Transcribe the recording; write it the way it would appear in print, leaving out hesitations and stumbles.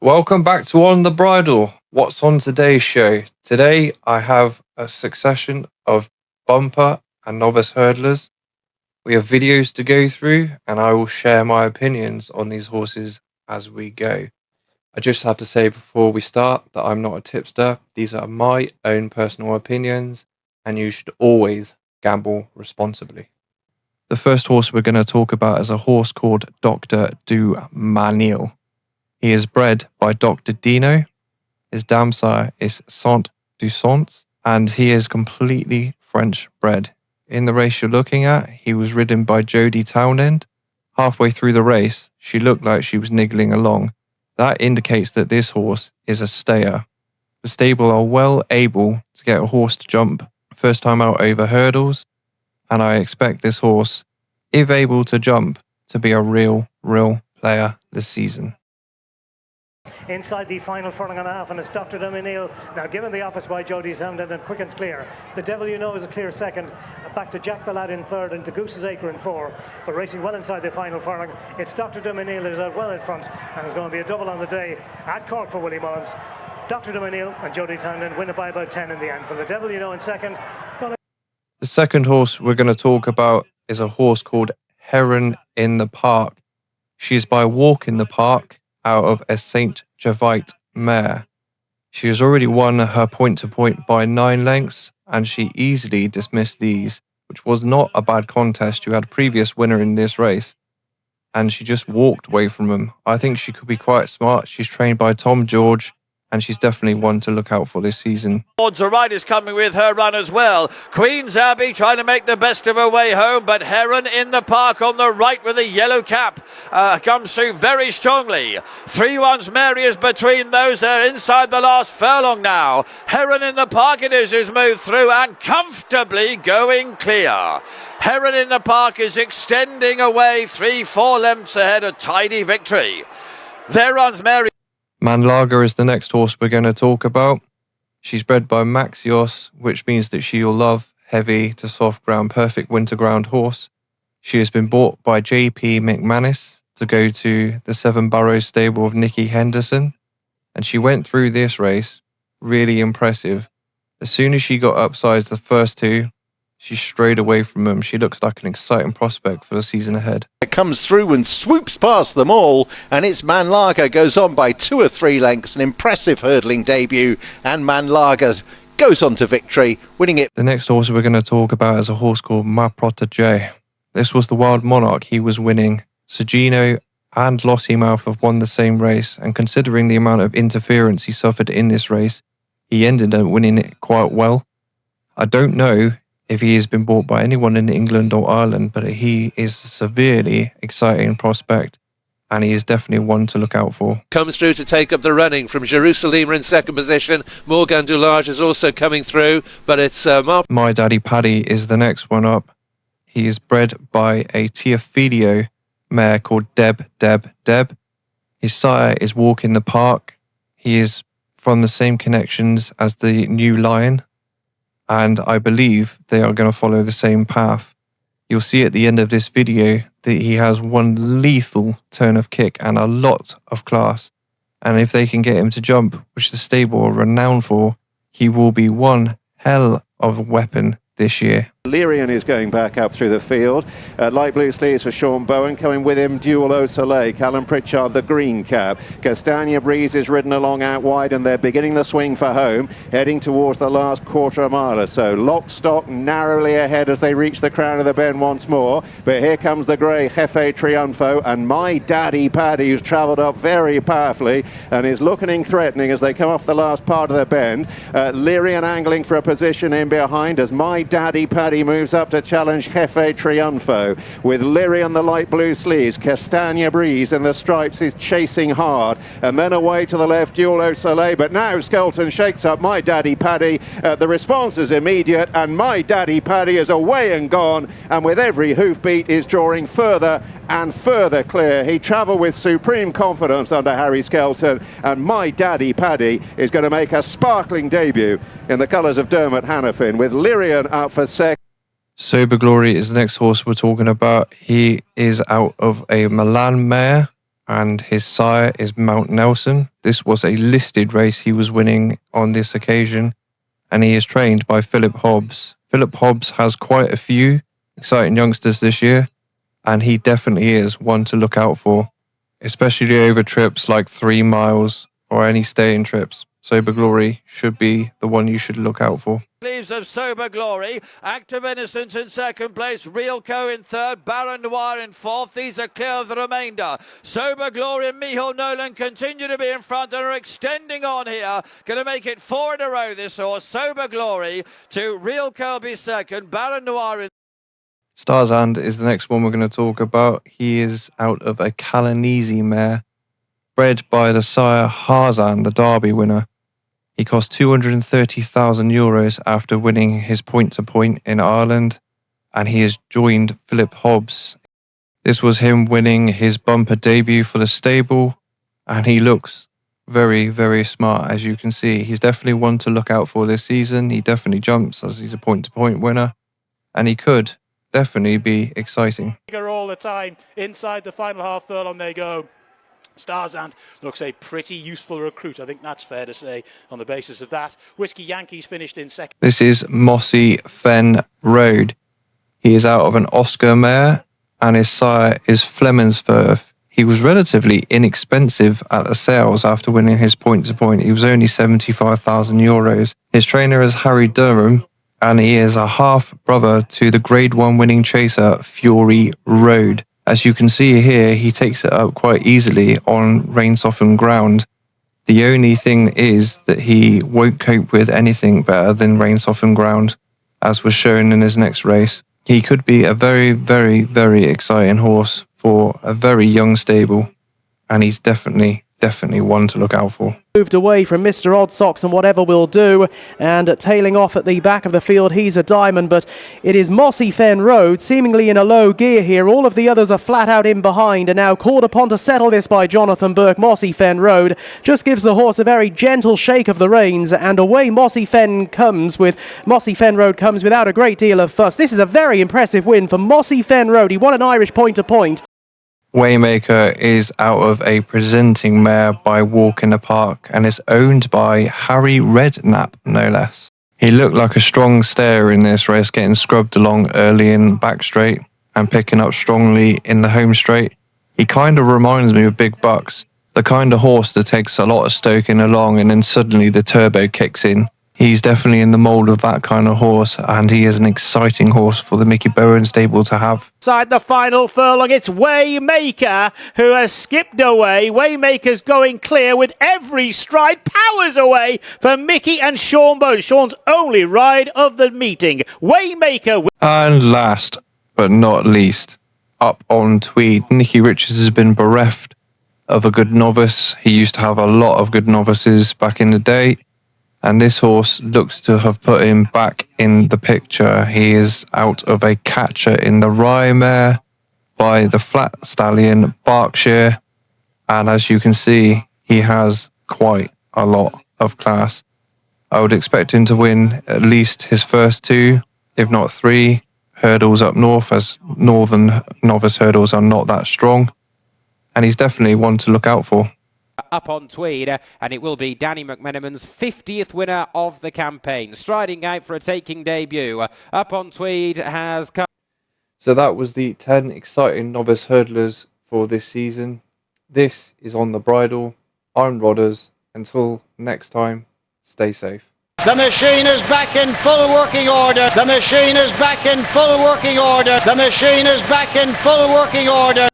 Welcome back to On the Bridle. What's on today's show? Today I have a succession of bumper and novice hurdlers. We have videos to go through and I will share my opinions on these horses as we go. I just have to say before we start that I'm not a tipster. These are my own personal opinions and you should always gamble responsibly. The first horse we're going to talk about is a horse called Dr. Du Manil. He is bred by Dr. Dino. His dam sire is Saint du Sens, and he is completely French bred. In the race you're looking at, he was ridden by Jodie Townend. Halfway through the race, she looked like she was niggling along. That indicates that this horse is a stayer. The stable are well able to get a horse to jump first time out over hurdles, and I expect this horse, if able to jump, to be a real player this season. Inside the final furlong and a half, and it's Dr. Du Manil now given the office by Jodie Townend and quickens clear. The Devil You Know is a clear second, back to Jack the Lad in third and to Goose's Acre in four, but racing well inside the final furlong. It's Dr. Du Manil is out well in front and is going to be a double on the day at Cork for Willie Mullins. Dr. Du Manil and Jodie Townend win it by about 10 in the end. For the Devil You Know in second. The second horse we're going to talk about is a horse called Heron in the Park. She's by Walk in the Park out of a St. Javite mare. She has already won her point-to-point by 9 lengths, and she easily dismissed these, which was not a bad contest. You had a previous winner in this race, and she just walked away from him. I think she could be quite smart. She's trained by Tom George, and she's definitely one to look out for this season. Odds are right is coming with her run as well. Queen's Abbey trying to make the best of her way home, but Heron in the Park on the right with a yellow cap comes through very strongly. 3-1's Mary is between those. They're inside the last furlong now. Heron in the Park it is who's moved through and comfortably going clear. Heron in the Park is extending away 3-4 lengths ahead, a tidy victory. There runs Mary. Manlager is the next horse we're going to talk about. She's bred by Maxios, which means that she'll love heavy to soft ground, perfect winter ground horse. She has been bought by JP McManus to go to the Seven Burrows stable of Nicky Henderson, and she went through this race really impressive. As soon as she got upside the first two, she strayed away from them. She looks like an exciting prospect for the season ahead. It comes through and swoops past them all, and it's Manlager goes on by 2 or 3 lengths. An impressive hurdling debut, and Manlager goes on to victory, winning it. The next horse we're going to talk about is a horse called Ma Protégé. This was the Wild Monarch. He was winning. Sergino and Lossiemouth have won the same race, and considering the amount of interference he suffered in this race, he ended up winning it quite well. I don't know if he has been bought by anyone in England or Ireland, but he is a severely exciting prospect, and he is definitely one to look out for. Comes through to take up the running from Jerusalem in second position. Morgan Dulage is also coming through, but it's My Daddy Paddy is the next one up. He is bred by a Tiafilio mare called Deb. His sire is Walk in the Park. He is from the same connections as the New Lion, and I believe they are going to follow the same path. You'll see at the end of this video that he has one lethal turn of kick and a lot of class. And if they can get him to jump, which the stable are renowned for, he will be one hell of a weapon this year. Lyrian is going back up through the field. Light blue sleeves for Sean Bowen. Coming with him, Duel Au Soleil. Callum Pritchard, the green cap. Castagna Breeze is ridden along out wide, and they're beginning the swing for home, heading towards the last quarter mile or so. Lock, stock, narrowly ahead as they reach the crown of the bend once more. But here comes the grey Jefe Triunfo and My Daddy Paddy, who's travelled up very powerfully and is looking threatening as they come off the last part of the bend. Lyrian angling for a position in behind as My Daddy Paddy moves up to challenge Jefe Triunfo. With Lyrian the light blue sleeves, Castagna Breeze in the stripes is chasing hard, and then away to the left Duel Au Soleil, but now Skelton shakes up My Daddy Paddy. The response is immediate, and My Daddy Paddy is away and gone, and with every hoofbeat is drawing further and further clear. He travelled with supreme confidence under Harry Skelton, and My Daddy Paddy is going to make a sparkling debut in the colours of Dermot Hannafin, with Lyrian out for second. Sober Glory is the next horse we're talking about. He is out of a Milan mare and his sire is Mount Nelson. This was a listed race he was winning on this occasion, and he is trained by Philip Hobbs. Philip Hobbs has quite a few exciting youngsters this year, and he definitely is one to look out for, especially over trips like 3 miles or any staying trips. Sober Glory should be the one you should look out for. Leaves of Sober Glory, Active Innocence in second place, Real Co in third, Baron Noir in fourth. These are clear of the remainder. Sober Glory and Michael Nolan continue to be in front and are extending on here. Going to make it 4 in a row this horse. Sober Glory to Real Co be second, Baron Noir in Starzand is the next one we're going to talk about. He is out of a Calanese mare, bred by the sire Harzan, the Derby winner. He cost €230,000 after winning his point-to-point in Ireland, and he has joined Philip Hobbs. This was him winning his bumper debut for the stable, and he looks very, very smart, as you can see. He's definitely one to look out for this season. He definitely jumps as he's a point-to-point winner, and he could definitely be exciting. All the time inside the final half furlong they go. Starzand looks a pretty useful recruit, I think that's fair to say on the basis of that. Whiskey Yankees finished in second. This is Mossy Fen Road. He is out of an Oscar mare, and his sire is Flemensworth. He was relatively inexpensive at the sales after winning his point-to-point. He was only €75,000. His trainer is Harry Durham, and he is a half-brother to the Grade 1 winning chaser Fury Road. As you can see here, he takes it up quite easily on rain-softened ground. The only thing is that he won't cope with anything better than rain-softened ground, as was shown in his next race. He could be a very, very, very exciting horse for a very young stable, and he's definitely one to look out for. Moved away from Mr. Odd Socks and Whatever Will Do, and tailing off at the back of the field, he's a diamond, but it is Mossy Fen Road, seemingly in a low gear here. All of the others are flat out in behind, and now called upon to settle this by Jonathan Burke. Mossy Fen Road just gives the horse a very gentle shake of the reins, and away Mossy Fen Road comes without a great deal of fuss. This is a very impressive win for Mossy Fen Road. He won an Irish point-to-point. Waymaker is out of a presenting mare by Walk in the Park and is owned by Harry Redknapp, no less. He looked like a strong stayer in this race, getting scrubbed along early in back straight and picking up strongly in the home straight. He kind of reminds me of Big Bucks, the kind of horse that takes a lot of stoking along and then suddenly the turbo kicks in. He's definitely in the mould of that kind of horse, and he is an exciting horse for the Mickey Bowen stable to have. Inside the final furlong, it's Waymaker who has skipped away. Waymaker's going clear with every stride, powers away for Mickey and Sean Bowen. Sean's only ride of the meeting. Waymaker. And last but not least, Up on Tweed. Nicky Richards has been bereft of a good novice. He used to have a lot of good novices back in the day, and this horse looks to have put him back in the picture. He is out of a catcher in the Rye mare by the Flat Stallion Berkshire, and as you can see, he has quite a lot of class. I would expect him to win at least his first 2, if not 3, hurdles up north, as northern novice hurdles are not that strong, and he's definitely one to look out for. Up on Tweed, and it will be Danny McMenamin's 50th winner of the campaign, striding out for a taking debut. Up on Tweed has come. So that was the 10 exciting novice hurdlers for this season. This is On the Bridle. I'm Rodders. Until next time, stay safe. The machine is back in full working order. The machine is back in full working order. The machine is back in full working order.